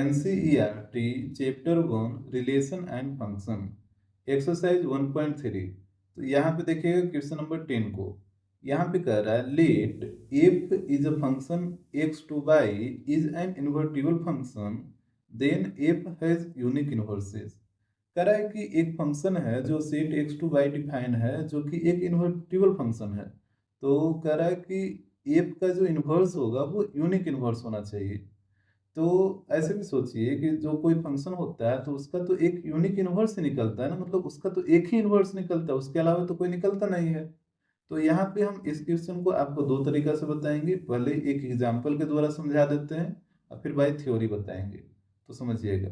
NCERT chapter 1 relation and function exercise 1.3। तो यहाँ पे देखिएगा क्वेश्चन नंबर 10 को। यहाँ पे कह रहा है let F is a function X to Y is an invertible function then F has unique inverses. कह रहा है कि एक फंक्शन है जो set x to Y define है जो कि एक इन्वर्टिबल फंक्शन है। तो कह रहा है कि एफ का जो इन्वर्स होगा वो यूनिक इन्वर्स होना चाहिए। तो ऐसे भी सोचिए कि जो कोई फंक्शन होता है तो उसका तो एक यूनिक इन्वर्स ही निकलता है ना, मतलब उसका तो एक ही इन्वर्स निकलता है, उसके अलावा तो कोई निकलता नहीं है। तो यहाँ पे हम इस क्वेश्चन को आपको दो तरीका से बताएंगे। पहले एक एग्जाम्पल के द्वारा समझा देते हैं और फिर बाई थ्योरी बताएंगे। तो समझिएगा,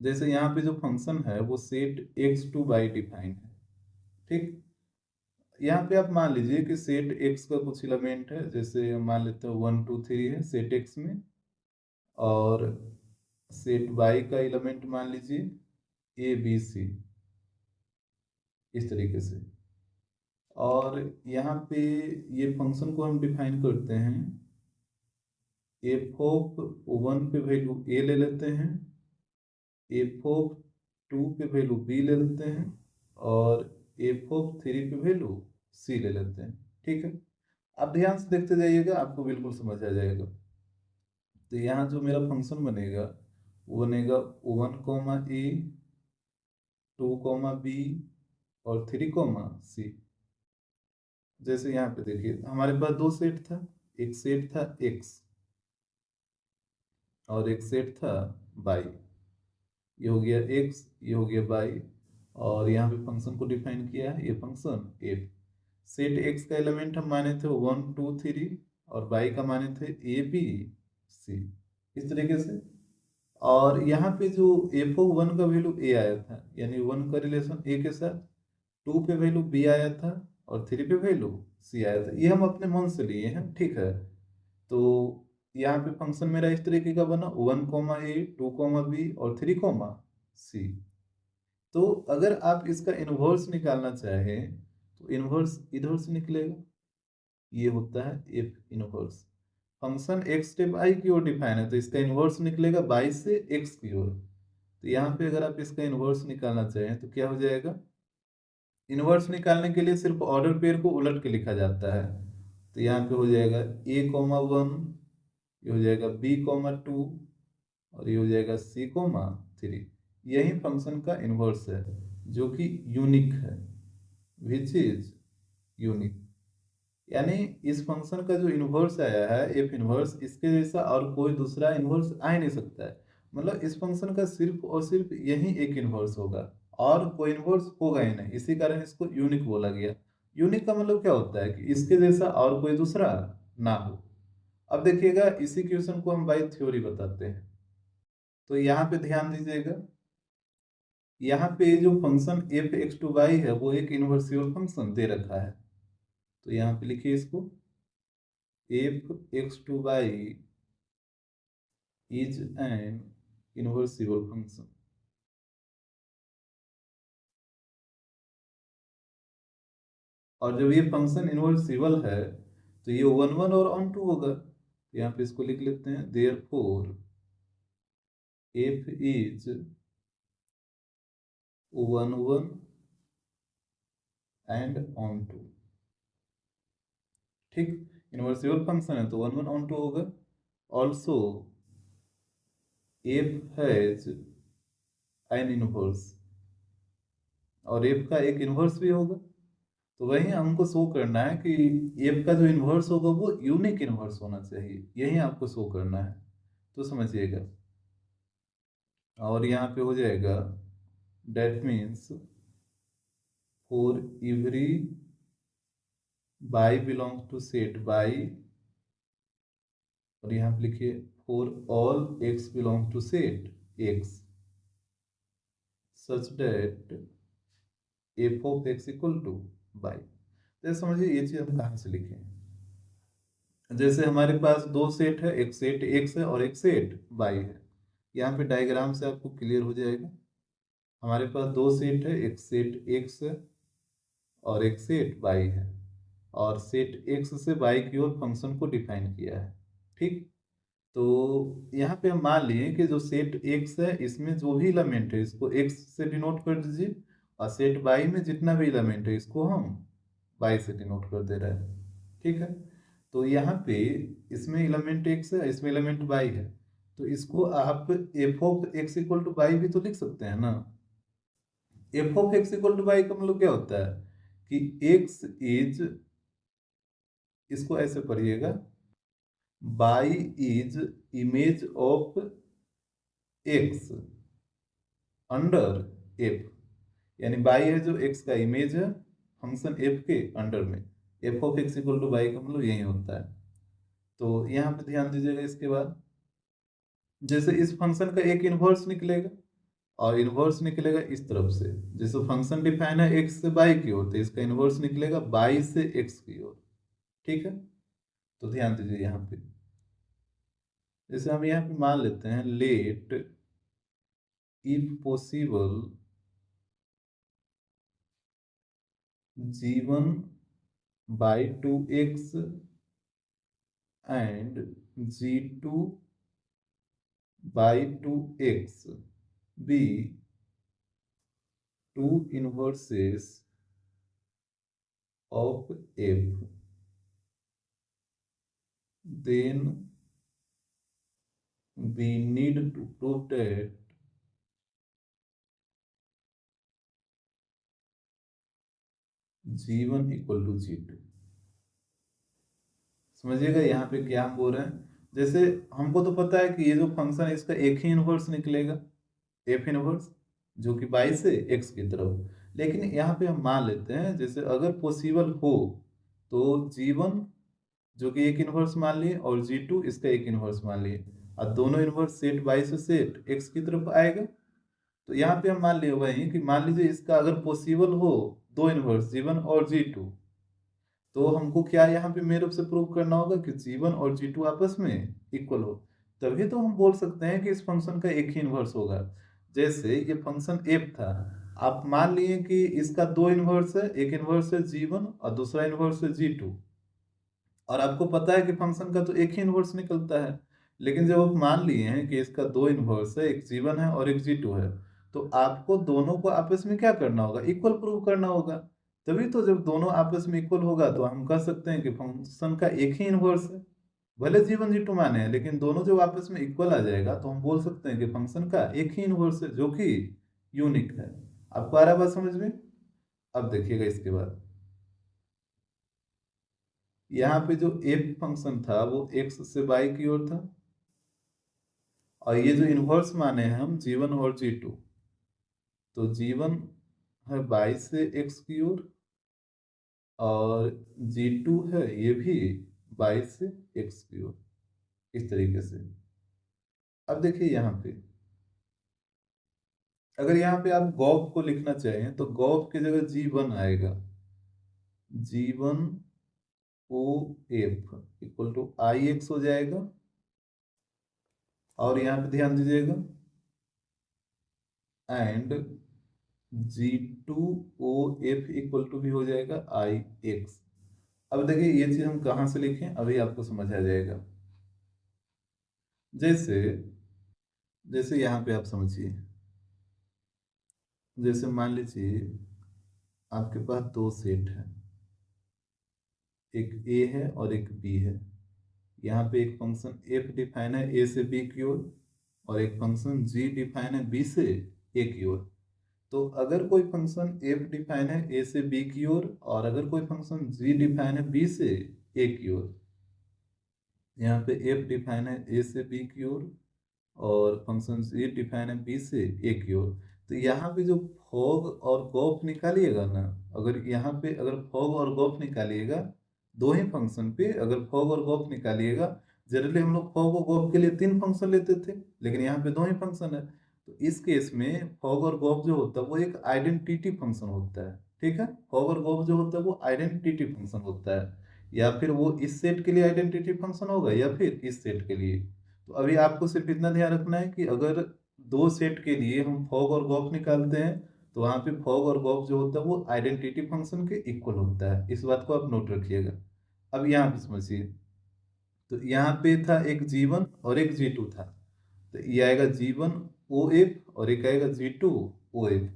जैसे यहाँ पे जो फंक्शन है वो set x to Y define है। ठीक, यहाँ पे आप मान लीजिए कि सेट एक्स का कुछ एलिमेंट है, जैसे मान लेते हैं 1 2 3 है सेट एक्स में, और सेट वाई का एलिमेंट मान लीजिए ABC, इस तरीके से। और यहाँ पे ये फंक्शन को हम डिफाइन करते हैं, f(1) पे वैल्यू a ले लेते हैं, f(2) पे वैल्यू b ले लेते हैं, और f(3) पे वैल्यू c ले लेते हैं। ठीक है, आप ध्यान से देखते जाइएगा, आपको बिल्कुल समझ आ जाएगा। तो यहाँ जो मेरा फंक्शन बनेगा वो बनेगा 1 a 2 b और 3 c। जैसे यहाँ पे देखिए हमारे पास दो सेट था, एक सेट था x और एक सेट था y। ये हो गया x, ये हो गया y, और यहाँ पे फंक्शन को डिफाइन किया है, ये फंक्शन f। सेट x का एलिमेंट हम माने थे 1 2 3, और y का माने थे ABC, इस तरीके से। और यहाँ पे जो f(1) का वैल्यू a आया था, यानी 1 का रिलेशन a के साथ, 2 पे वैल्यू b आया था, और 3 पे वैल्यू c आया था। ये हम अपने मन से लिए हैं, ठीक है। तो यहाँ पे फंक्शन मेरा इस तरीके का बना 1 a 2 b और 3 c। तो अगर आप इसका इन्वर्स निकालना चाहें तो इन्वर्स इधर से निकलेगा, ये होता है F inverse. Function x step I की ओर डिफाइन है तो इसका इन्वर्स निकलेगा बाई से एक्स की ओर। तो यहाँ पे अगर आप इसका इन्वर्स निकालना चाहें तो क्या हो जाएगा, इन्वर्स निकालने के लिए सिर्फ ऑर्डर पेयर को उलट के लिखा जाता है। तो यहाँ पे हो जाएगा a(1), ये हो जाएगा b(2), और ये हो जाएगा c(3). यही फंक्शन का इन्वर्स है जो कि यूनिक है, विच इज यूनिक। यानी इस फंक्शन का जो इन्वर्स आया है एफ इन्वर्स, इसके जैसा और कोई दूसरा इन्वर्स आ ही नहीं सकता है। मतलब इस फंक्शन का सिर्फ और सिर्फ यही एक इन्वर्स होगा, और कोई इन्वर्स होगा ही नहीं, इसी कारण इसको यूनिक बोला गया। यूनिक का मतलब क्या होता है कि इसके जैसा और कोई दूसरा ना हो। अब देखिएगा इसी क्वेश्चन को हम बाई थ्योरी बताते हैं। तो यहाँ पे ध्यान दीजिएगा, यहाँ पे जो function f x to y है वो एक इन्वर्सिबल फंक्शन दे रखा है। तो यहाँ पे लिखिए इसको, F x to Y is an इन्वर्सिबल function. और जब ये फंक्शन इन्वर्सिबल है तो ये 1 1 और ऑन टू होगा। तो यहाँ पे इसको लिख लेते हैं, therefore f is 1 1 and onto. ठीक, इन्वर्सिबल फंक्शन है तो 1 1 ऑन टू होगा। Also f has an inverse, और एफ का एक इनवर्स भी होगा। तो वही हमको शो करना है कि एफ का जो इन्वर्स होगा वो यूनिक इन्वर्स होना चाहिए, यही आपको शो करना है। तो समझिएगा, और यहाँ पे हो जाएगा that means for every y belongs to set y, और यहाँ पे लिखिए for all x belong to set x such that f of x equal to y. जैसे समझिए ये चीज हम कहाँ से लिखें, जैसे हमारे पास दो सेट है, एक सेट एक्स है और एक सेट वाई है। यहाँ पे डायग्राम से आपको क्लियर हो जाएगा। हमारे पास दो सेट है, एक सेट एक्स है और एक सेट वाई है, और सेट एक्स से वाई की ओर फंक्शन को डिफाइन किया है। ठीक, तो यहाँ पे हम मान लिए कि जो सेट एक्स है इसमें जो भी एलिमेंट है इसको एक्स से डिनोट कर दीजिए, और सेट वाई में जितना भी एलिमेंट है इसको हम वाई से डिनोट कर दे रहे हैं। ठीक है, तो यहाँ पे इसमें एलिमेंट एक्स है, इसमें एलिमेंट वाई है, तो इसको आप f of x equal to y भी तो लिख सकते हैं ना। F of x equal to y का मतलब क्या होता है कि एक्स इज, इसको ऐसे पढ़िएगा, by is image of x under F, यानी बाई है जो एक्स का इमेज है फंक्शन एफ के अंडर में, F of x equal to by का मतलब यही होता है। तो यहाँ पे ध्यान दीजिएगा, इसके बाद जैसे इस फंक्शन का एक इनवर्स निकलेगा, और इनवर्स निकलेगा इस तरफ से, जैसे फंक्शन डिफाइन है एक्स से बाई की ओर, तो इसका इनवर्स निकलेगा बाई से एक्स की ओर। ठीक है, तो ध्यान दीजिए यहाँ पे, जैसे हम यहाँ पे मान लेते हैं let if possible g1 by 2x and g2 by 2x be two inverses of f, then we need to prove that g1 equal to g2। समझिएगा यहाँ पे क्या हम बोल रहे हैं, जैसे हमको तो पता है कि ये जो फंक्शन है इसका एक ही इनवर्स निकलेगा, एफ इनवर्स, जो कि बाई से एक्स की तरफ, लेकिन यहाँ पे हम मान लेते हैं जैसे अगर पॉसिबल हो तो g1 जो कि एक इनवर्स मान लिए और g2 इसका एक इनवर्स मान लिए, और दोनों इनवर्स सेट बाई से सेट एक्स की तरफ आएगा। तो यहाँ पे हम मान लिए वही कि मान लीजिए इसका अगर पॉसिबल हो दो इनवर्स g1 और g2, तो हमको क्या यहाँ पे मेरे से प्रूव करना होगा कि g1 और g2 आपस में इक्वल हो, तभी तो हम बोल सकते हैं कि इस फंक्शन का एक ही इनवर्स होगा। जैसे ये फंक्शन f था, आप मान लिए कि इसका दो इनवर्स है, एक इनवर्स है g1 और दूसरा इनवर्स है g2, और आपको पता है कि फंक्शन का तो एक ही इनवर्स निकलता है, लेकिन जब आप मान लिए हैं कि इसका दो इनवर्स है, एक g1 है और एक g2 है, तो आपको दोनों को आपस में क्या करना होगा, इक्वल प्रूव करना होगा। तभी तो जब दोनों आपस में इक्वल होगा तो हम कह सकते हैं कि फंक्शन का एक ही इनवर्स है। भले g1 g2 माने हैं, लेकिन दोनों जब आपस में इक्वल आ जाएगा तो हम बोल सकते हैं कि फंक्शन का एक ही इनवर्स है जो कि यूनिक है। आपको आ रहा बात समझ में? अब देखिएगा इसके बाद, यहाँ पे जो f फंक्शन था वो x से y की ओर था, और ये जो इनवर्स माने हैं हम g1 और g2, तो g1 है y से x की ओर, और g2 है ये भी y से x की ओर, इस तरीके से। अब देखिए यहाँ पे, अगर यहाँ पे आप गॉफ को लिखना चाहें तो गॉफ की जगह g1 आएगा, g1 o f equal to I x हो जाएगा, और यहाँ पे ध्यान दीजिएगा and g2 OF equal to भी हो जाएगा आई एक्स। अब देखिए ये चीज हम कहाँ से लिखें, अभी आपको समझ आ जाएगा। जैसे जैसे यहाँ पे आप समझिए, जैसे मान लीजिए आपके पास दो सेट है, एक ए है और एक बी है। यहाँ पे एक फंक्शन एफ डिफाइन है ए से बी की ओर, और एक फंक्शन जी डिफाइन है बी से ए की ओर। तो अगर कोई फंक्शन एफ डिफाइन है ए से बी की ओर, और अगर कोई फंक्शन जी डिफाइन है बी से ए की ओर, यहाँ पे एफ डिफाइन है ए से बी की ओर और फंक्शन जी डिफाइन है बी से ए की ओर, तो यहाँ पे जो फॉग और गॉफ निकालिएगा ना, अगर यहाँ पे अगर फॉग और गॉफ निकालिएगा, दो ही फंक्शन पे अगर फॉग और गॉफ निकालिएगा, जनरली हम लोग फॉग और गॉफ के लिए तीन फंक्शन लेते थे, लेकिन यहाँ पे दो ही फंक्शन है, तो इस केस में फॉग और गॉफ जो होता है वो एक आइडेंटिटी फंक्शन होता है। ठीक है, फॉग और गॉफ जो होता है वो आइडेंटिटी फंक्शन होता है, या फिर वो इस सेट के लिए आइडेंटिटी फंक्शन होगा या फिर इस सेट के लिए। तो अभी आपको सिर्फ इतना ध्यान रखना है कि अगर दो सेट के लिए हम फॉग और गॉफ निकालते हैं, तो वहां पे फॉग और गॉफ जो होता है वो आइडेंटिटी फंक्शन के इक्वल होता है, इस बात को आप नोट रखिएगा। अब यहाँ पे समझिए, तो यहाँ पे था एक G1 और एक G2 था, तो ये आएगा G1 OF और एक आएगा G2 OF,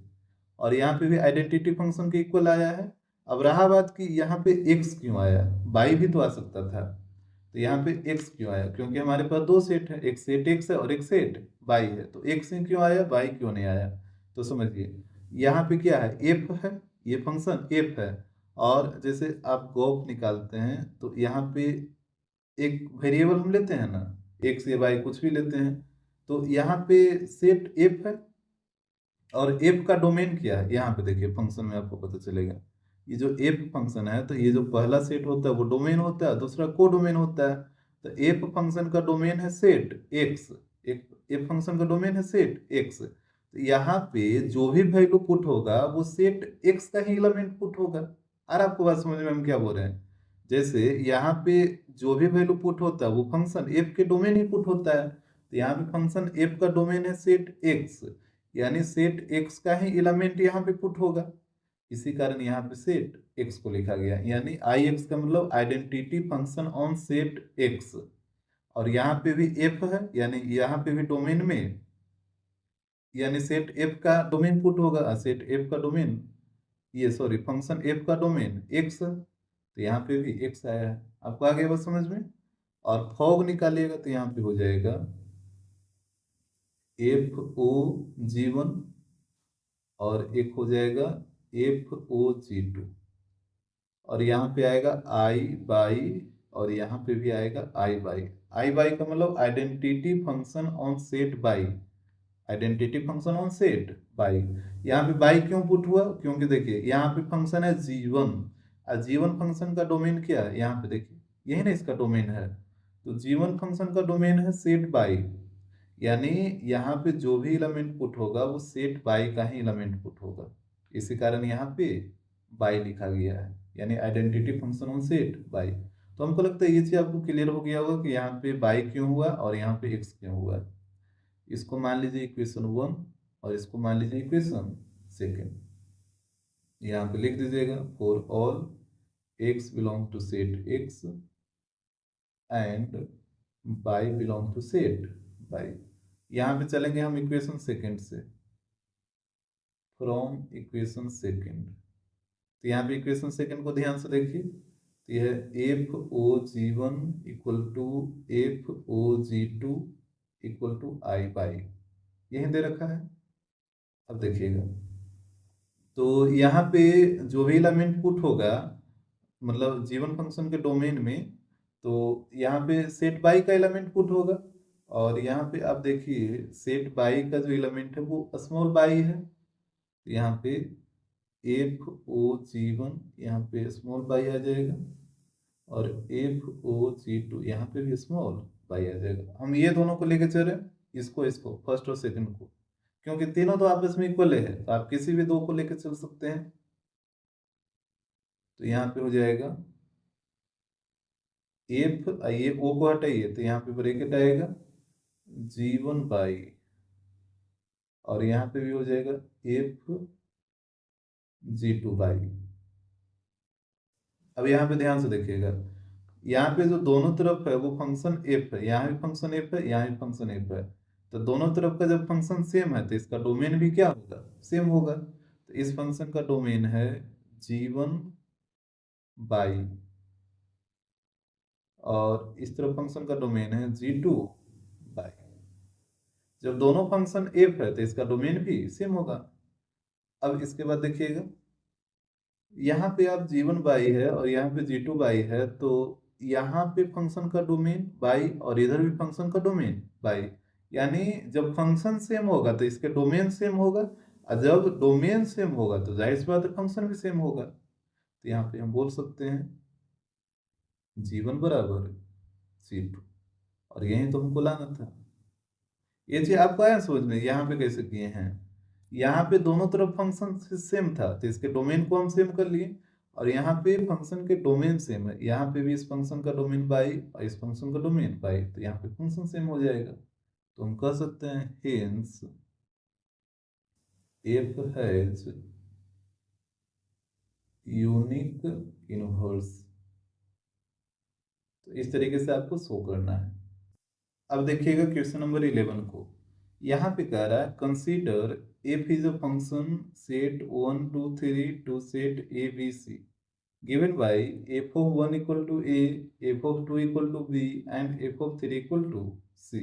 और यहाँ पे भी आइडेंटिटी फंक्शन के इक्वल आया है। अब रहा बात कि यहाँ पे x क्यों आया, y भी तो आ सकता था, तो यहाँ पे x क्यों आया, क्योंकि हमारे पास दो सेट है, एक सेट x है और एक सेट y है, तो x ही क्यों आया, y क्यों नहीं आया। तो समझिए यहाँ पे क्या है, f है, ये फंक्शन f है, और जैसे आप गॉप निकालते हैं तो यहाँ पे एक वेरिएबल हम लेते हैं ना, x या y कुछ भी लेते हैं, तो यहाँ पे सेट f है और एफ का डोमेन क्या है, यहाँ पे देखिए फंक्शन में आपको पता चलेगा। ये जो एफ फंक्शन है, तो ये जो पहला सेट होता है वो डोमेन होता है, दूसरा को डोमेन होता है। तो एफ फंक्शन का डोमेन है सेट एक्स, एक एफ फंक्शन का डोमेन है सेट एक्स, तो यहाँ पे जो भी वैल्यू पुट होगा वो सेट एक्स का ही एलिमेंट पुट होगा। और आपको बात समझ में हम क्या बोल रहे हैं, जैसे यहाँ पे जो भी वैल्यू पुट होता है वो फंक्शन एफ के डोमेन ही पुट होता है, तो यहाँ पे फंक्शन एफ का डोमेन है सेट एक्स, यानी सेट एक्स का ही एलिमेंट यहाँ पे पुट होगा, इसी कारण यहाँ पे सेट एक्स को लिखा गया, यानी आई एक्स का मतलब identity function on set x. और यहाँ पे भी एफ है, यानी यहाँ पे भी डोमेन में, यानी सेट एफ का डोमेन पुट होगा, सेट एफ का डोमेन, ये सॉरी फंक्शन एफ का डोमेन एक्स, तो यहाँ पे भी एक्स आया है। आपको आ गया बस समझ में। और फॉग निकालिएगा तो यहाँ पे हो जाएगा FOG1 और एक हो जाएगा FOG2, और यहाँ पे आएगा आई बाई, और यहाँ पे भी आएगा आई बाई। आई बाई का मतलब identity function on set by, identity function on set by. यहाँ पे बाई क्यों पुट हुआ, क्योंकि देखिए यहाँ पे फंक्शन है G1, और G1 फंक्शन का डोमेन क्या है, यहाँ पे देखिए यही ना इसका डोमेन है, तो G1 फंक्शन का डोमेन है सेट बाई, यानी यहाँ पे जो भी एलिमेंट पुट होगा वो सेट बाई का ही एलिमेंट पुट होगा, इसी कारण यहाँ पे बाई लिखा गया है, यानी identity function on set by. तो हमको लगता है ये चीज आपको क्लियर हो गया होगा कि यहाँ पे बाई क्यों हुआ और यहाँ पे एक्स क्यों हुआ। इसको मान लीजिए इक्वेशन 1 और इसको मान लीजिए इक्वेशन सेकेंड, यहाँ पे लिख दीजिएगा for all x belong to set x and y belong to set y। यहाँ पे चलेंगे हम इक्वेशन सेकेंड से, फ्रॉम इक्वेशन सेकेंड, तो यहाँ पे इक्वेशन सेकेंड को ध्यान से देखिए, तो यह FOG1 equal to FOG2 equal to I y, यही दे रखा है। अब देखिएगा, तो यहाँ पे जो भी एलिमेंट पुट होगा, मतलब जीवन फंक्शन के डोमेन में, तो यहाँ पे सेट बाई का एलिमेंट पुट होगा, और यहाँ पे आप देखिए सेट बाई का जो एलिमेंट है वो स्मॉल बाई है, तो यहाँ पे FOG1 यहाँ पे स्मॉल बाई आ जाएगा, और FOG2 यहाँ पे भी स्मॉल बाई आ जाएगा। हम ये दोनों को लेके चल रहे हैं, इसको इसको फर्स्ट और सेकंड को, क्योंकि तीनों तो आपस में इक्वल है, तो आप किसी भी दो को लेके चल सकते हैं। तो यहाँ पे हो जाएगा एफ, ये ओ को हटाइए तो यहाँ पे ब्रैकेट आएगा G1 बाई, और यहाँ पे भी हो जाएगा FG2 बाई। अब यहाँ पे ध्यान से देखिएगा, यहाँ पे जो दोनों तरफ है वो फंक्शन एफ है, यहाँ भी फंक्शन एफ है, यहाँ भी फंक्शन एफ है, तो दोनों तरफ का जब फंक्शन सेम है तो इसका डोमेन भी क्या होगा, सेम होगा। तो इस फंक्शन का डोमेन है G1 बाई, और इस तरफ फंक्शन का डोमेन है G2 बाई। जब दोनों फंक्शन एफ है तो इसका डोमेन भी सेम होगा। अब इसके बाद देखिएगा, यहाँ पे आप G1 बाई है और यहाँ पे G2 बाई है, तो यहाँ पे फंक्शन का डोमेन बाई और इधर भी फंक्शन का डोमेन बाई, यानी जब फंक्शन सेम होगा तो इसके डोमेन सेम होगा, और जब डोमेन सेम होगा तो जाहिर सी बात है फंक्शन भी सेम होगा। तो यहाँ पे हम बोल सकते हैं G1 बराबर G2, और यही तो हमको लाना था। ये चीज आपको आया समझ में, यहाँ पे कैसे किए हैं, यहाँ पे दोनों तरफ फंक्शन सेम था तो इसके डोमेन को हम सेम कर लिए, और यहाँ पे फंक्शन के डोमेन सेम है, यहाँ पे भी इस फंक्शन का डोमेन बाई और इस फंक्शन का डोमेन बाई, तो यहाँ पे फंक्शन सेम हो जाएगा। तो हम कह सकते हैं hence F has unique inverse, तो इस तरीके से आपको शो करना है। अब देखिएगा क्वेश्चन नंबर 11 को। यहाँ पे कह रहा है consider f is a function set 1 2 3 to set a b c given by f of 1 equal to a, f of 2 equal to b and f of 3 equal to c।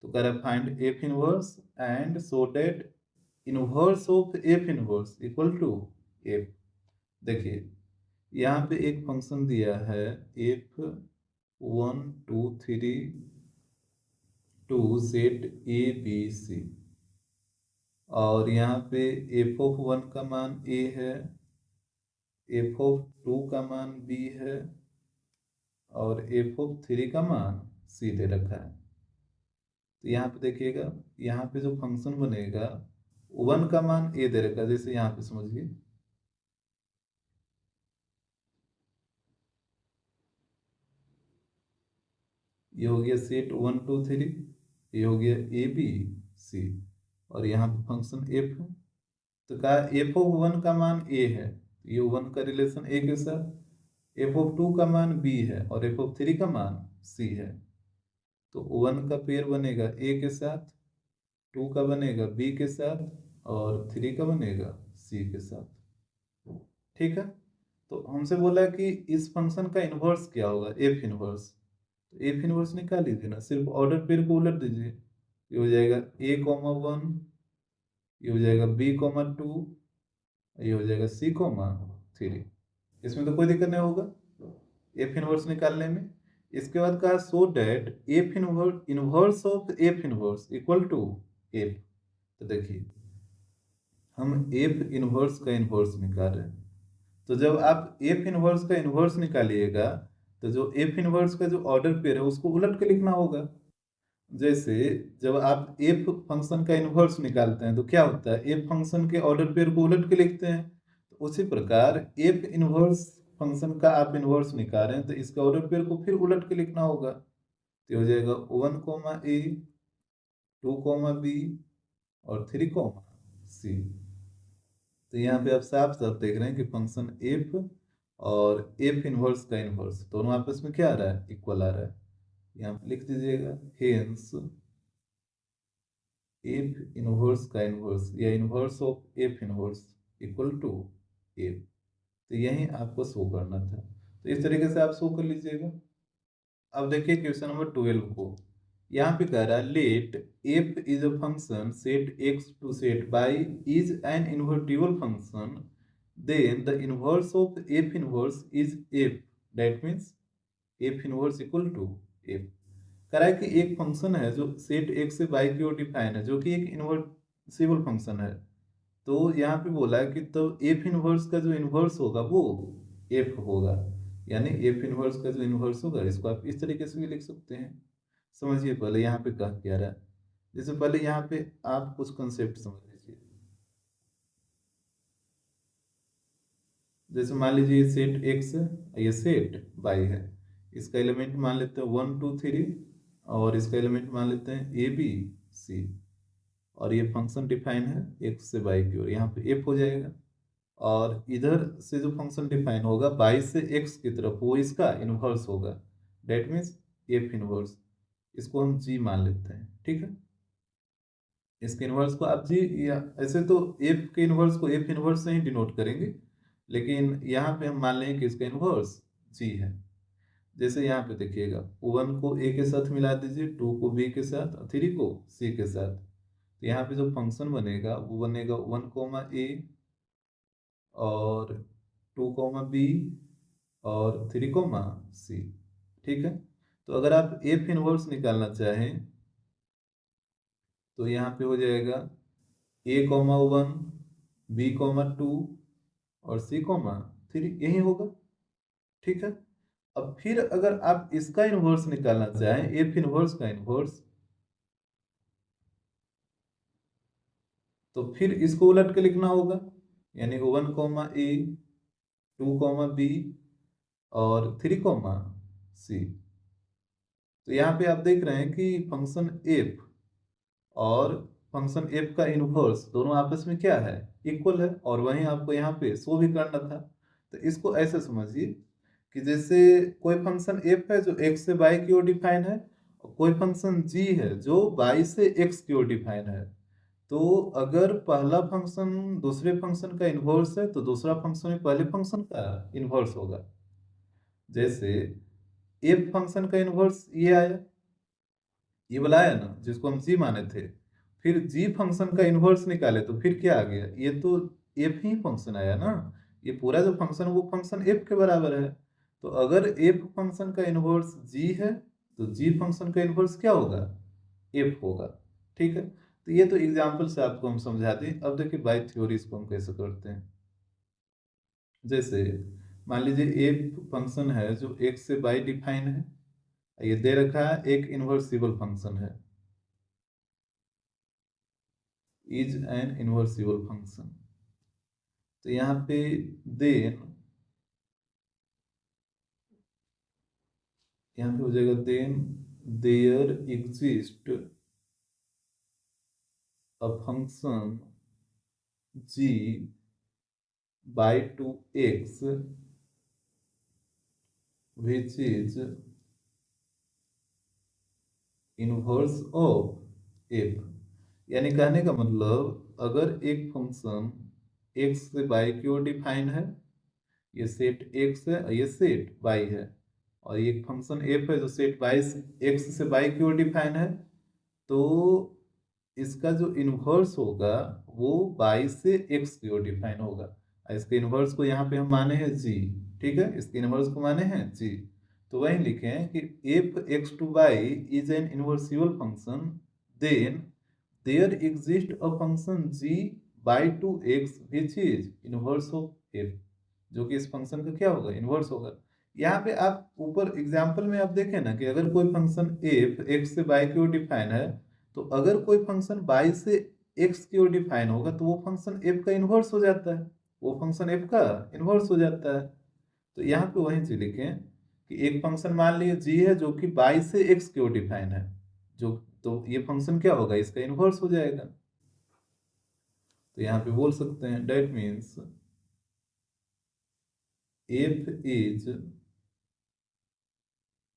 तो कह रहा है find f inverse and so that inverse of F inverse equal to f. देखिए यहाँ पे एक function दिया है f 1 2 3 to set a b c, और यहाँ पे एफ ऑफ 1 का मान ए है, एफ ऑफ 2 का मान बी है और एफ ऑफ 3 का मान सी दे रखा है। तो यहाँ पे देखिएगा, यहाँ पे जो फंक्शन बनेगा 1 का मान ए दे रखा है, जैसे यहाँ पे समझिए ये हो गया सेट 1 2 3, ये हो गया ए बी सी, और यहाँ पे फंक्शन एफ है। तो कहा एफ ऑफ 1 का मान ए है, ये 1 का रिलेशन ए के साथ, एफ ऑफ 2 का मान बी है और एफ ऑफ 3 का मान सी है। तो 1 का पेयर बनेगा ए के साथ, 2 का बनेगा बी के साथ और 3 का बनेगा सी के साथ। ठीक है, तो हमसे बोला है कि इस फंक्शन का इन्वर्स क्या होगा, एफ इन्वर्स। तो एफ इन्वर्स निकाल लीजिए ना, सिर्फ ऑर्डर पेयर को उलट दीजिए। ये हो जाएगा ए कॉमा 1, ये हो जाएगा बी कॉमा 2, ये हो जाएगा सी कॉमा 3। इसमें तो कोई दिक्कत नहीं होगा एफ इनवर्स निकालने में। इसके बाद कहा so that F inverse of F inverse equal to F. तो देखिए हम एफ इनवर्स का इनवर्स निकाल रहे हैं, तो जब आप एफ इनवर्स का इनवर्स निकालिएगा तो जो एफ इनवर्स का जो ऑर्डर पेयर है उसको उलट के लिखना होगा। जैसे जब आप एफ फंक्शन का इनवर्स निकालते हैं तो क्या होता है, एफ फंक्शन के ऑर्डर पेयर को उलट के लिखते हैं। तो उसी प्रकार एफ इनवर्स फंक्शन का आप इनवर्स निकाल रहे हैं तो इसके ऑर्डर पेयर को फिर उलट के लिखना होगा। तो हो जाएगा 1 कोमा ए, 2 कोमा बी और 3 कोमा सी। तो यहाँ पे आप साफ साफ देख रहे हैं कि फंक्शन एफ और एफ इनवर्स का इनवर्स दोनों आपस में क्या आ रहा है, इक्वल आ रहा है। यहाँ पे लिख दीजिएगा हेंस एफ इनवर्स का इनवर्स या inverse of F inverse equal to F. तो यही आपको शो करना था, तो इस तरीके से आप शो कर लीजिएगा। अब देखिए क्वेश्चन नंबर 12 को। यहाँ पे कह रहा है let F is a function set x to set y is an invertible function, then the inverse of F inverse is f, that means f inverse equal to f. कह रहा है कि एक फंक्शन है जो सेट एक्स से by की ओर define है, जो कि एक इन्वर्सिबल फंक्शन है। तो यहाँ पे बोला है कि तो एफ इनवर्स का जो इनवर्स होगा वो एफ होगा, यानी एफ इनवर्स का जो इनवर्स होगा इसको आप इस तरीके से भी लिख सकते हैं। समझिए पहले यहाँ पे कहा क्या रहा है। जैसे पहले यहाँ पे आप कुछ कंसेप्ट समझ लीजिए। जैसे मान लीजिए सेट एक्स है, ये सेट बाई है, इसका एलिमेंट मान लेते हैं 1 2 3 और इसका एलिमेंट मान लेते हैं ए बी सी, और ये फंक्शन डिफाइन है एक्स से बाई की ओर, यहाँ पे एफ हो जाएगा। और इधर से जो फंक्शन डिफाइन होगा बाई से एक्स की तरफ, वो इसका इनवर्स होगा, डेट मीन्स एफ इनवर्स। इसको हम जी मान लेते हैं, ठीक है। इसके इनवर्स को आप जी, या ऐसे तो एफ के इनवर्स को एफ इनवर्स से ही डिनोट करेंगे, लेकिन यहाँ पे हम मान लेंगे कि इसका इनवर्स जी है। जैसे यहाँ पे देखिएगा 1 को ए के साथ मिला दीजिए, 2 को बी के साथ और 3 को सी के साथ। तो यहाँ पे जो फंक्शन बनेगा वो बनेगा 1 कोमा ए और 2 कोमा बी और 3 कोमा सी, ठीक है। तो अगर आप एफ इनवर्स निकालना चाहें तो यहाँ पे हो जाएगा ए कोमा 1, बी कोमा 2 और सी कोमा 3, यही होगा, ठीक है। अब फिर अगर आप इसका इनवर्स निकालना चाहें, एफ इनवर्स का इनवर्स, तो फिर इसको उलट के लिखना होगा, यानी 1 कोमा ए, 2 कोमा बी और 3 कोमा सी। तो यहाँ पे आप देख रहे हैं कि फंक्शन एफ और फंक्शन एफ का इनवर्स दोनों आपस में क्या है, इक्वल है, और वहीं आपको यहाँ पे शो भी करना था। तो इसको ऐसे समझिए कि जैसे कोई फंक्शन एफ है जो एक्स से वाई की ओर डिफाइन है, और कोई फंक्शन जी है जो वाई से एक्स की ओर डिफाइन है। तो अगर पहला फंक्शन दूसरे फंक्शन का इन्वर्स है तो दूसरा फंक्शन भी पहले फंक्शन का इन्वर्स होगा। जैसे एफ फंक्शन का इन्वर्स ये आया, ये वाला आया ना जिसको हम जी माने थे। फिर जी फंक्शन का इन्वर्स निकाले तो फिर क्या आ गया, ये तो एफ ही फंक्शन आया ना। ये पूरा जो फंक्शन वो फंक्शन एफ के बराबर है। तो अगर एफ फंक्शन का इन्वर्स जी है तो जी फंक्शन का इन्वर्स क्या होगा, एफ होगा। ठीक है, तो ये तो एग्जाम्पल से आपको हम समझा दें। अब देखिए बाय थ्योरी इसको हम कैसे करते हैं। जैसे मान लीजिए एफ फंक्शन है जो एक्स से बाई डिफाइन है, ये दे रखा है एक इन्वर्सिबल फंक्शन है, इज एन इन्वर्सिबल फंक्शन। तो यहाँ पे देन, यहाँ पे हो जाएगा then there exist a function g y to x which is inverse of f. यानी कहने का मतलब अगर एक फंक्शन एक्स से बाई की ओर डिफाइन है, ये सेट एक्स है, ये सेट बाई है, और ये फंक्शन एफ है जो सेट बाई एक्स से बाई की ओर डिफाइन है, तो इसका जो इन्वर्स होगा वो बाई से एक्स की ओर डिफाइन होगा। और इसके इन्वर्स को यहाँ पे हम माने हैं जी। ठीक है, इसके इन्वर्स को माने हैं जी। तो वही लिखे हैं कि F x to Y is an इन्वर्सिबल function, then there exist a function G Y to x which is inverse of F, जो कि इस फंक्शन का क्या होगा, इनवर्स होगा। यहाँ पे आप ऊपर एग्जाम्पल में आप देखें ना कि अगर कोई फंक्शन एफ एक्स से बाई की ओर डिफाइन है, तो अगर कोई फंक्शन बाई से एक्स की ओर डिफाइन होगा तो वो फंक्शन एफ का इनवर्स हो जाता है, वो फंक्शन एफ का इनवर्स हो जाता है। तो यहाँ पे वही चीज लिखें कि एक फंक्शन मान लीजिए जी है जो कि बाई से एक्स की ओर डिफाइन है, जो तो ये फंक्शन क्या होगा, इसका इनवर्स हो जाएगा। तो यहाँ पे बोल सकते हैं that means F is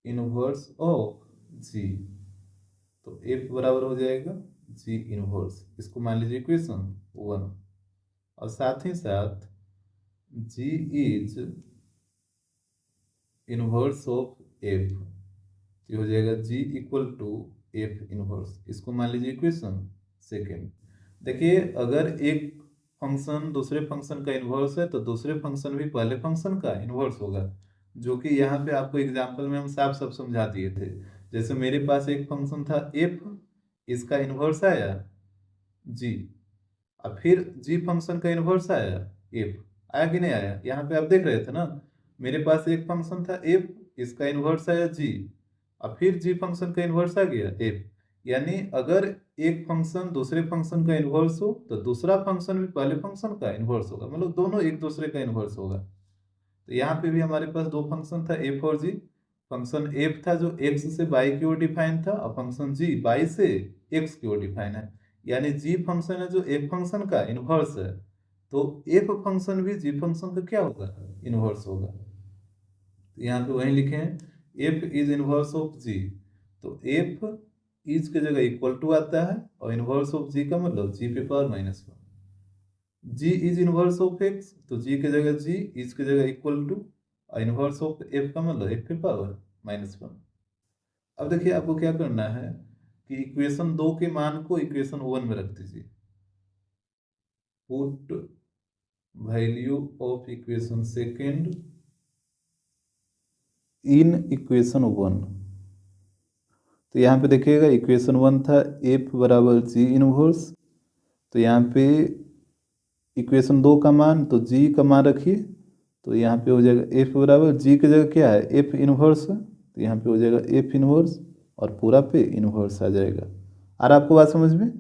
inverse of G. तो एफ बराबर हो जाएगा जी इनवर्स, इसको मान लीजिए इक्वेशन 1। और साथ ही साथ जी इज इनवर्स ऑफ एफ, तो हो जाएगा जी इक्वल टू एफ इनवर्स, इसको मान लीजिए इक्वेशन 2। देखिए अगर एक फंक्शन दूसरे फंक्शन का इन्वर्स है तो दूसरे फंक्शन भी पहले फंक्शन का इन्वर्स होगा, जो कि यहाँ पे आपको एग्जांपल में हम साफ साफ समझा दिए थे। जैसे मेरे पास एक फंक्शन था एफ, इसका इन्वर्स आया जी, और फिर जी फंक्शन का इन्वर्स आया एफ, आया कि नहीं आया, यहाँ पे आप देख रहे थे ना। मेरे पास एक फंक्शन था एफ, इसका इन्वर्स आया जी, और फिर जी फंक्शन का इन्वर्स आ गया एफ। यानी अगर एक फंक्शन दूसरे फंक्शन का इन्वर्स हो तो दूसरा फंक्शन भी पहले फंक्शन का इन्वर्स होगा, मतलब दोनों एक दूसरे का इन्वर्स होगा। तो यहाँ पे भी हमारे पास दो फंक्शन था एफ और जी। फंक्शन एफ था जो एक्स से बाई की ओर डिफाइन था, और फंक्शन जी बाई से एक्स की ओर डिफाइन है। यानी जी फंक्शन है जो एफ फंक्शन का इन्वर्स है, तो एफ फंक्शन भी जी फंक्शन का क्या होगा, इन्वर्स होगा। तो यहाँ पे वही लिखे हैं F is inverse of G. तो एफ इज के जगह इक्वल टू आता है, और इनवर्स ऑफ जी का मतलब जी पे power -1। Ji is inverse of x, तो जी के जगह जी, इज के जगह इक्वल टू, और इनवर्स ऑफ एफ का मतलब एफ पे पावर -1। अब देखिए आपको क्या करना है कि इक्वेशन 2 के मान को इक्वेशन 1 में रख दीजिए। Put value of equation second in equation 1। तो यहाँ पे देखिएगा इक्वेशन 1 था एफ बराबर जी इनवर्स, तो यहाँ पे इक्वेशन 2 का मान, तो जी का मान रखिए, तो यहाँ पे हो जाएगा एफ बराबर जी की जगह क्या है एफ इनवर्स है, तो यहाँ पे हो जाएगा एफ इनवर्स, और पूरा पे इनवर्स आ जाएगा। और आपको बात समझ में,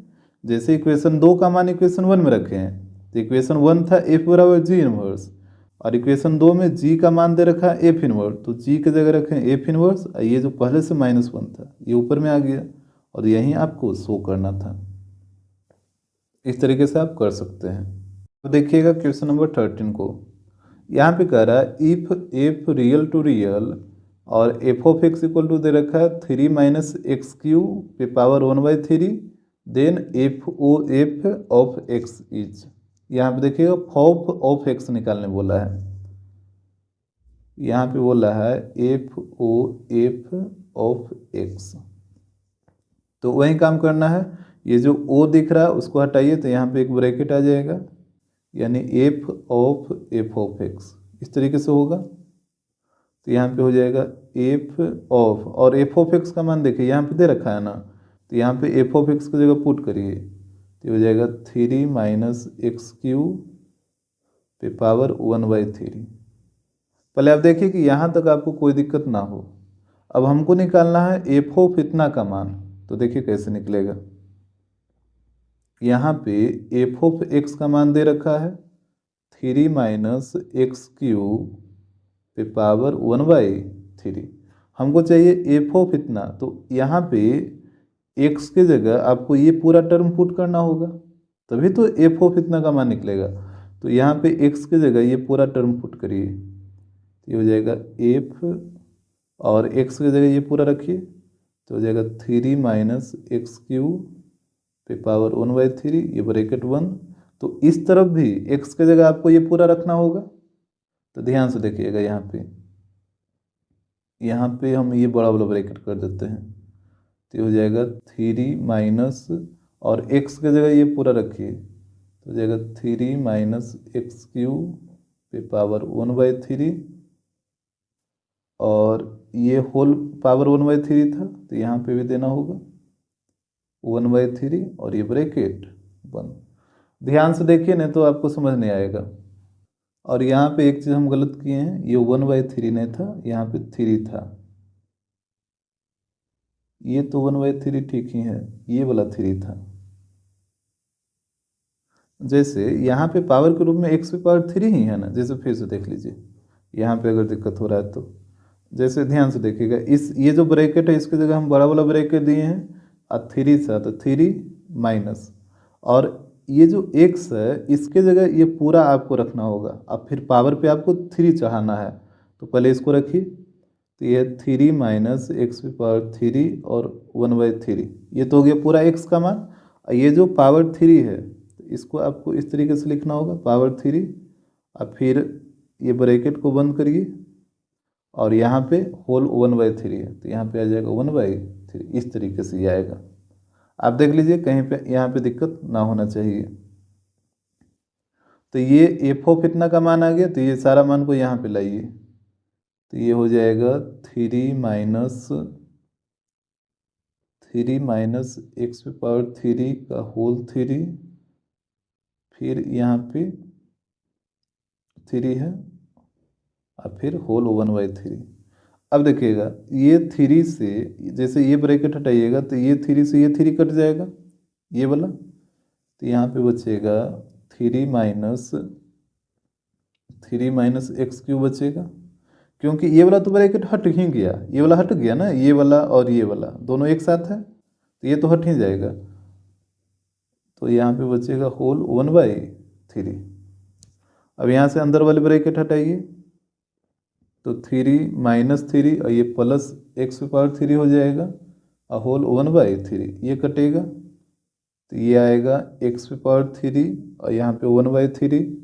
जैसे इक्वेशन 2 का मान इक्वेशन 1 में रखे हैं, तो इक्वेशन 1 था एफ बराबर जी इनवर्स, और इक्वेशन 2 में जी का मान दे रखा है एफ इनवर्स, तो जी की जगह रखें एफ इनवर्स, ये जो पहले से -1 था ये ऊपर में आ गया, और यहीं आपको शो करना था। इस तरीके से आप कर सकते हैं। तो देखिएगा क्वेश्चन नंबर 13 को, यहाँ पे कह रहा है if F real to real और F of x equal to दे रखा है 3 माइनस एक्स क्यू पे power 1/3, then F O F of X is, यहाँ पे देखिएगा फॉफ ऑफ एक्स निकालने बोला है, यहाँ पे बोला है f O F of x. तो वही काम करना है, ये जो ओ दिख रहा है उसको हटाइए तो यहाँ पे एक ब्रैकेट आ जाएगा, यानी एफ ऑफ एक्स इस तरीके से होगा। तो यहाँ पे हो जाएगा एफ ऑफ, और एफ ऑफ एक्स का मान देखिए यहाँ पे दे रखा है ना, तो यहाँ पे एफ ऑफ एक्स की जगह पुट करिए तो हो जाएगा 3 माइनस एक्स क्यू पे पावर 1/3। पहले आप देखिए कि यहाँ तक आपको कोई दिक्कत ना हो। अब हमको निकालना है एफ ऑफ इतना का मान, तो देखिए कैसे निकलेगा। यहाँ पे एफ ऑफ एक्स का मान दे रखा है 3 माइनस एक्स क्यू पे पावर 1/3। हमको चाहिए एफ ऑफ इतना, तो यहाँ पे एक्स की जगह आपको ये पूरा टर्म पुट करना होगा, तभी तो एफ ऑफ इतना का मान निकलेगा। तो यहाँ पे एक्स की जगह ये पूरा टर्म पुट करिए, ये हो जाएगा एफ, और एक्स की जगह ये पूरा रखिए तो हो जाएगा 3 माइनस एक्स क्यू पे पावर 1/3, ये ब्रैकेट 1। तो इस तरफ भी एक्स की जगह आपको ये पूरा रखना होगा। तो ध्यान से देखिएगा, यहाँ पे हम ये बड़ा वाला ब्रैकेट कर देते हैं, तो ये हो जाएगा 3 माइनस, और एक्स की जगह ये पूरा रखिए तो हो जाएगा 3 माइनस एक्स क्यू पे पावर 1/3, और ये होल पावर 1/3 था तो यहाँ पे भी देना होगा 1/3, और ये ब्रैकेट 1। ध्यान से देखिए नहीं तो आपको समझ नहीं आएगा। और यहाँ पे एक चीज़ हम गलत किए हैं, ये 1/3 नहीं था, यहाँ पे 3 था। ये तो 1/3 ठीक ही है, ये वाला 3 था। जैसे यहाँ पे पावर के रूप में x पे पावर 3 ही है ना, जैसे फिर से देख लीजिए यहाँ पे अगर दिक्कत हो रहा है तो जैसे ध्यान से देखिएगा, इस ये जो ब्रैकेट है इसकी जगह हम बड़ा वाला ब्रैकेट दिए हैं और 3 था तो 3 माइनस, और ये जो x है इसके जगह ये पूरा आपको रखना होगा। अब फिर पावर पे आपको 3 चढ़ाना है, तो पहले इसको रखिए, तो ये 3 माइनस एक्स पे पावर 3 और 1/3, ये तो हो गया पूरा x का मान। और ये जो पावर 3 है इसको आपको इस तरीके से लिखना होगा पावर 3, और फिर ये ब्रैकेट को बंद करिए, और यहाँ पे होल 1/3 है तो यहाँ पे आ जाएगा 1/3, इस तरीके से ये आएगा। आप देख लीजिए कहीं पे यहाँ पे दिक्कत ना होना चाहिए। तो ये एफ ऑफ इतना का मान आ गया, तो ये सारा मान को यहाँ पे लाइए, तो ये हो जाएगा 3 माइनस एक्स पे पावर 3 का होल 3, फिर यहाँ पे 3 है और फिर होल 1/3। अब देखिएगा ये 3 से जैसे ये ब्रैकेट हटाइएगा तो ये 3 से ये 3 कट जाएगा ये वाला, तो यहाँ पे बचेगा 3 माइनस एक्स क्यू बचेगा, क्योंकि ये वाला तो ब्रैकेट हट ही गया, ये वाला हट गया ना, ये वाला और ये वाला दोनों एक साथ है तो ये तो हट ही जाएगा। तो यहाँ पे बचेगा होल 1/3। अब यहाँ से अंदर वाले ब्रैकेट हटाइए तो 3 माइनस 3 और ये प्लस एक्स पे पावर 3 हो जाएगा, और होल 1/3 ये कटेगा तो ये आएगा एक्स पे पावर 3 और यहाँ पे 1/3,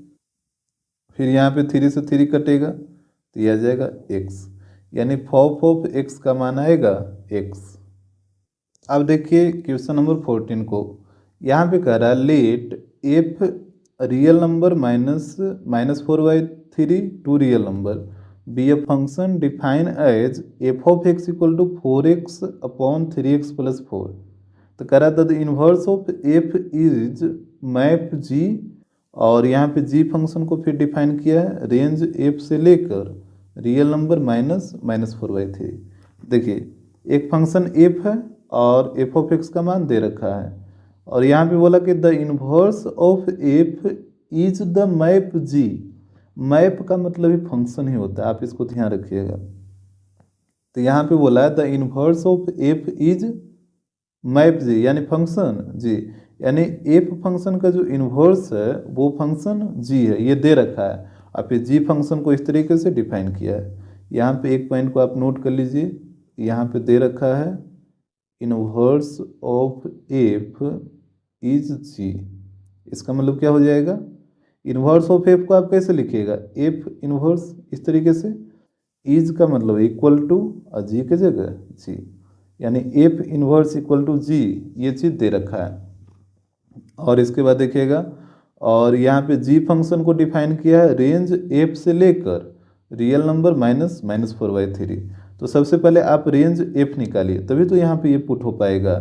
फिर यहाँ पे 3 से 3 कटेगा तो ये आ जाएगा एक्स, यानी फॉफ ऑफ एक्स का मान आएगा एक्स। अब देखिए क्वेश्चन नंबर 14 को, यहाँ पे कह रहा है let F real number -4/3 to real number be a function define as F of x equal to 4x upon 3x plus 4। तो कह रहा था the inverse of F is map G, और यहाँ पे जी फंक्शन को फिर डिफाइन किया है रेंज एफ से लेकर रियल नंबर -4/3। देखिए एक फंक्शन एफ है और एफ ऑफ एक्स का मान दे रखा है, और यहाँ पे बोला कि the inverse of F is the map g. Map का मतलब ही फंक्शन ही होता है, आप इसको ध्यान रखिएगा। तो यहाँ पे बोला है the inverse of F is map G, यानी फंक्शन जी, यानी एफ फंक्शन का जो इन्वर्स है वो फंक्शन जी है, ये दे रखा है। और फिर जी फंक्शन को इस तरीके से डिफाइन किया है। यहाँ पे एक पॉइंट को आप नोट कर लीजिए, यहाँ पे दे रखा है इनवर्स ऑफ एफ इज जी। इसका मतलब क्या हो जाएगा, इनवर्स ऑफ एफ को आप कैसे लिखिएगा, एफ इनवर्स इस तरीके से, इज का मतलब इक्वल टू और जी के जगह जी, यानी एफ इनवर्स इक्वल टू जी, ये चीज़ दे रखा है। और इसके बाद देखिएगा, और यहाँ पे जी फंक्शन को डिफाइन किया है रेंज एफ से लेकर रियल नंबर -4/3। तो सबसे पहले आप रेंज एफ निकालिए, तभी तो यहाँ पे ये पुट हो पाएगा।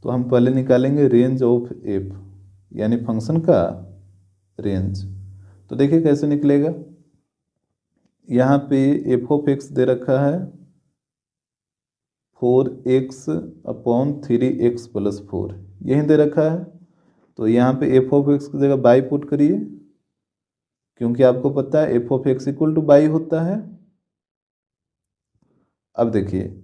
तो हम पहले निकालेंगे रेंज ऑफ एफ, यानी फंक्शन का रेंज। तो देखिए कैसे निकलेगा, यहाँ पे एफ ऑफ एक्स दे रखा है 4x/3x+4, यही दे रखा है। तो यहाँ पे एफ ऑफ एक्स की जगह बाई पुट करिए, क्योंकि आपको पता है F of x equal to by होता है। अब देखिए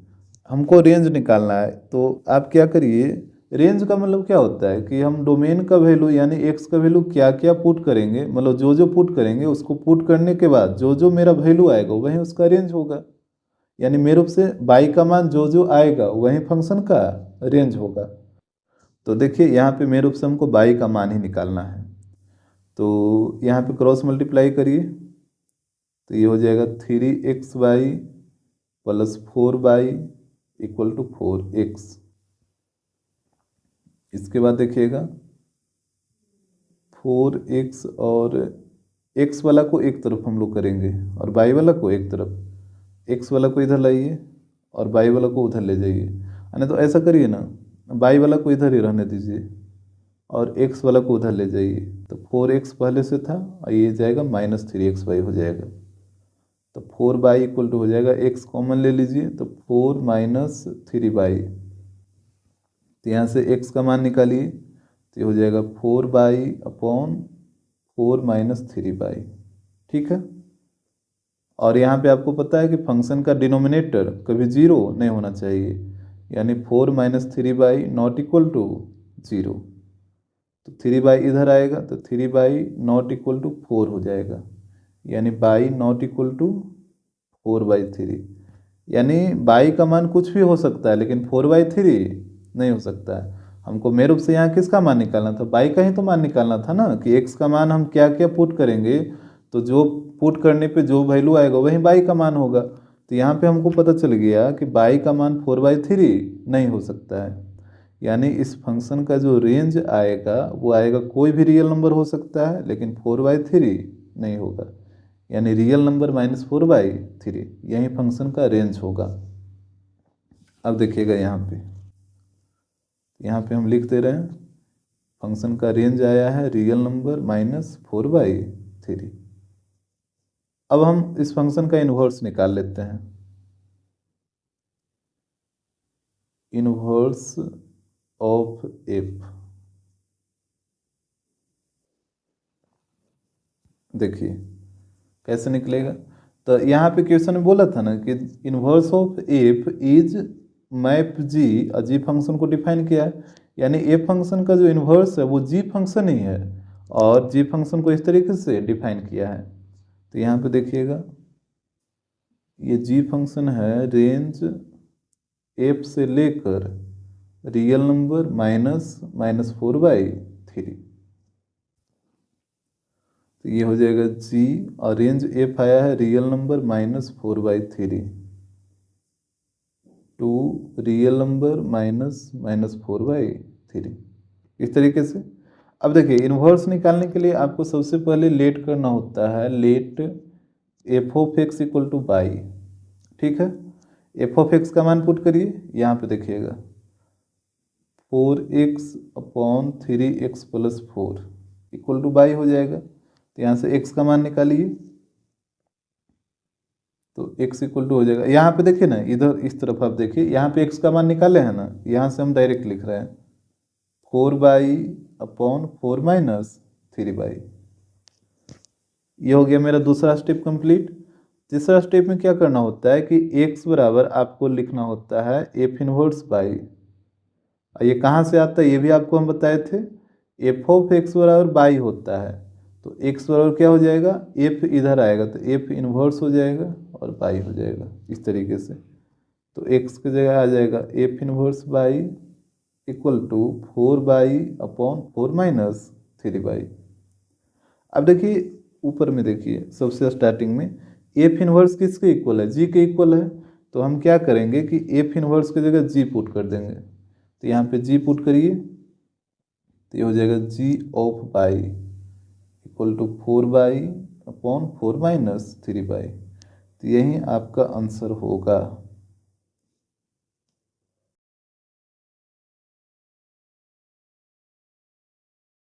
हमको रेंज निकालना है, तो आप क्या करिए, रेंज का मतलब क्या होता है कि हम डोमेन का वैल्यू यानी एक्स का वैल्यू क्या क्या पुट करेंगे, मतलब जो जो पुट करेंगे उसको पुट करने के बाद जो जो मेरा वैल्यू आएगा वही उसका रेंज होगा। यानी मेरे से बाई का मान जो जो आएगा वही फंक्शन का रेंज होगा। तो देखिए यहाँ पे मेरे से हमको बाई का मान ही निकालना है, तो यहाँ पे क्रॉस मल्टीप्लाई करिए, तो ये हो जाएगा 3xy+4y=4x। इसके बाद देखिएगा 4x और x वाला को एक तरफ हम लोग करेंगे और y वाला को एक तरफ, x वाला को इधर लाइए और y वाला को उधर ले जाइए। यानी तो ऐसा करिए ना, y वाला को इधर ही रहने दीजिए और x वाला को उधर ले जाइए। तो 4x पहले से था और ये जाएगा -3xy हो जाएगा। तो 4y इक्वल टू हो जाएगा, x कॉमन ले लीजिए तो 4 - 3y, तो यहाँ से x का मान निकालिए, तो ये हो जाएगा 4y/4 - 3y। ठीक है। और यहाँ पे आपको पता है कि फंक्शन का डिनोमिनेटर कभी जीरो नहीं होना चाहिए, यानी 4 - 3y नॉट इक्वल टू 0। तो 3y इधर आएगा तो 3y नॉट इक्वल टू 4 हो जाएगा, यानी y नॉट इक्वल टू 4/3। यानी y का मान कुछ भी हो सकता है लेकिन 4/3 नहीं हो सकता है। हमको मेरुप से यहाँ किसका मान निकालना था, y का ही तो मान निकालना था ना, कि x का मान हम क्या क्या पुट करेंगे, तो जो पुट करने पे जो वैल्यू आएगा वही y का मान होगा। तो यहाँ पे हमको पता चल गया कि y का मान 4/3 नहीं हो सकता है। यानी इस फंक्शन का जो रेंज आएगा वो आएगा, कोई भी रियल नंबर हो सकता है लेकिन 4/3 नहीं होगा, यानी रियल नंबर -4/3, यही फंक्शन का रेंज होगा। अब देखिएगा यहाँ पे हम लिख दे रहे हैं फंक्शन का रेंज आया है रियल नंबर -4/3। अब हम इस फंक्शन का इन्वर्स निकाल लेते हैं। इन्वर्स ऑफ एफ, देखिए कैसे निकलेगा। तो यहाँ पे क्वेश्चन में बोला था ना कि inverse of F is map G, और जी फंक्शन को डिफाइन किया है, यानी एफ फंक्शन का जो इन्वर्स है वो जी फंक्शन ही है, और जी फंक्शन को इस तरीके से डिफाइन किया है। तो यहाँ पे देखिएगा ये जी फंक्शन है रेंज एफ से लेकर रियल नंबर -4/3। तो ये हो जाएगा जी, और रेंज एफ आया है real number -4/3 to real number -4/3, इस तरीके से। अब देखिए इन्वर्स निकालने के लिए आपको सबसे पहले लेट करना होता है, let f of x equal to y. ठीक है, एफ ऑफ एक्स का मान पुट करिए, यहाँ पे देखिएगा 4x/3x+4 इक्वल टू बाई हो जाएगा। तो यहाँ से x का मान निकालिए, तो x इक्वल टू हो जाएगा, यहाँ पे देखिए ना, इधर इस तरफ आप देखिए, यहाँ पे x का मान निकाले हैं ना, यहाँ से हम डायरेक्ट लिख रहे हैं 4/4 - 3y। ये हो गया मेरा दूसरा स्टेप कंप्लीट। तीसरा स्टेप में क्या करना होता है कि x बराबर आपको लिखना होता है एफ इनवर्स बाई, ये कहाँ से आता है ये भी आपको हम बताए थे, एफ ऑफ एक्स बराबर बाई होता है। तो x बराबर क्या हो जाएगा, f इधर आएगा तो f इन्वर्स हो जाएगा और बाई हो जाएगा इस तरीके से। तो x की जगह आ जाएगा f inverse y equal to 4/4 minus 3/। अब देखिए ऊपर में, देखिए सबसे स्टार्टिंग में f इन्वर्स किसके इक्वल है, g के इक्वल है। तो हम क्या करेंगे कि f इन्वर्स की जगह g पुट कर देंगे। तो यहाँ पे g पुट करिए तो ये हो जाएगा g of y equal to 4/4 minus 3/। तो यही आपका आंसर होगा।